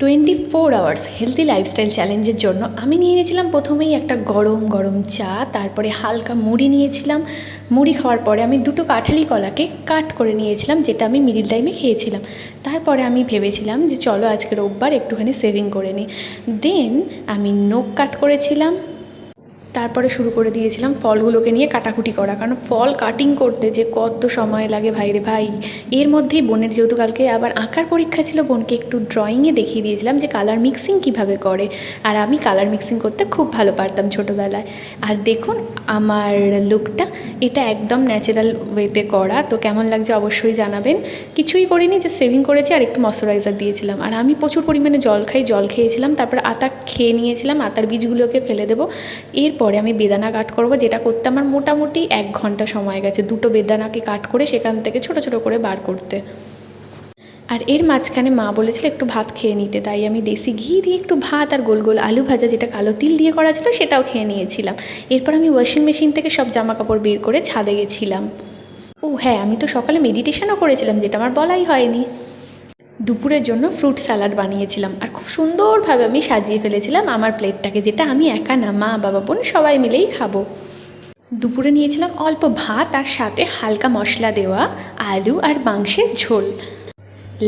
24 hours healthy lifestyle চ্যালেঞ্জের জন্য আমি নিয়ে নিয়েছিলাম প্রথমেই একটা গরম গরম চা, তারপরে হালকা মুড়ি নিয়েছিলাম। মুড়ি খাওয়ার পরে আমি দুটো কাঁঠালি কলাকে কাট করে নিয়েছিলাম, যেটা আমি মিডল টাইমে খেয়েছিলাম। তারপরে আমি ভেবেছিলাম যে চলো আজকে রোববার একটুখানি সেভিং করে নিই। দেন আমি নখ কাট করেছিলাম। তারপরে শুরু করে দিয়েছিলাম ফলগুলোকে নিয়ে কাটাকুটি করা, কারণ ফল কাটিং করতে যে কত সময় লাগে ভাই রে ভাই। এর মধ্যেই বোনের যেহেতু কালকে আবার আঁকার পরীক্ষা ছিল, বোনকে একটু ড্রয়িংয়ে দেখিয়ে দিয়েছিলাম যে কালার মিক্সিং কীভাবে করে। আর আমি কালার মিক্সিং করতে খুব ভালো পারতাম ছোটোবেলায়। আর দেখুন আমার লুকটা, এটা একদম ন্যাচারাল ওয়েতে করা। তো কেমন লাগছে অবশ্যই জানাবেন। কিছুই করিনি, যে সেভিং করেছি আর একটু ময়শ্চারাইজার দিয়েছিলাম। আর আমি প্রচুর পরিমাণে জল খাই, জল খেয়েছিলাম, তারপর আতা খেয়ে নিয়েছিলাম। আতার বীজগুলোকে ফেলে দেবো। এরপরে আমি বেদানা কাট করব, যেটা করতে আমার মোটামুটি 1 ঘন্টা সময় গেছে। দুটো বেদানাকে কাট করে সেখান থেকে ছোট ছোট করে বার করতে। আর এর মাঝখানে মা বলেছিল একটু ভাত খেয়ে নিতে, তাই আমি দেশি ঘি দিয়ে একটু ভাত আর গোল গোল আলু ভাজা, যেটা কালো তিল দিয়ে করা ছিল, সেটাও খেয়ে নিয়েছিলাম। এরপর আমি ওয়াশিং মেশিন থেকে সব জামা কাপড় বের করে ছাদে গেছিলাম। ও হ্যাঁ, আমি তো সকালে মেডিটেশনও করেছিলাম, যেটা আমার বলাই হয়নি। দুপুরের জন্য ফ্রুট স্যালাড বানিয়েছিলাম, আর খুব সুন্দরভাবে আমি সাজিয়ে ফেলেছিলাম আমার প্লেটটাকে, যেটা আমি একা না, মা বাবা বোন সবাই মিলেই খাবো। দুপুরে নিয়েছিলাম অল্প ভাত আর সাথে হালকা মশলা দেওয়া আলু আর মাংসের ঝোল।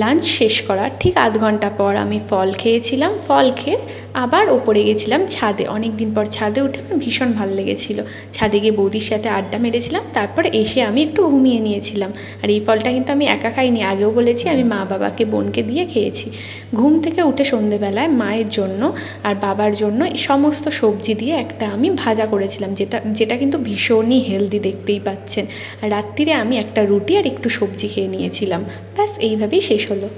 লাঞ্চ শেষ করার ঠিক আধ ঘন্টা পর আমি ফল খেয়েছিলাম। ফল খেয়ে আবার ওপরে গেছিলাম ছাদে। অনেক দিন পর ছাদে উঠে আমার ভীষণ ভালো লেগেছিলো। ছাদে গিয়ে বৌদির সাথে আড্ডা মেরেছিলাম, তারপর এসে আমি একটু ঘুমিয়ে নিয়েছিলাম। আর এই ফলটা কিন্তু আমি একা খাইনি, আগেও বলেছি, আমি মা বাবাকে বোনকে দিয়ে খেয়েছি। ঘুম থেকে উঠে সন্ধেবেলায় মায়ের জন্য আর বাবার জন্য এই সমস্ত সবজি দিয়ে একটা আমি ভাজা করেছিলাম, যেটা কিন্তু ভীষণই হেলদি, দেখতেই পাচ্ছেন। আর রাত্রিরে আমি একটা রুটি আর একটু সবজি খেয়ে নিয়েছিলাম। ব্যাস এইভাবেই শেষ হলো।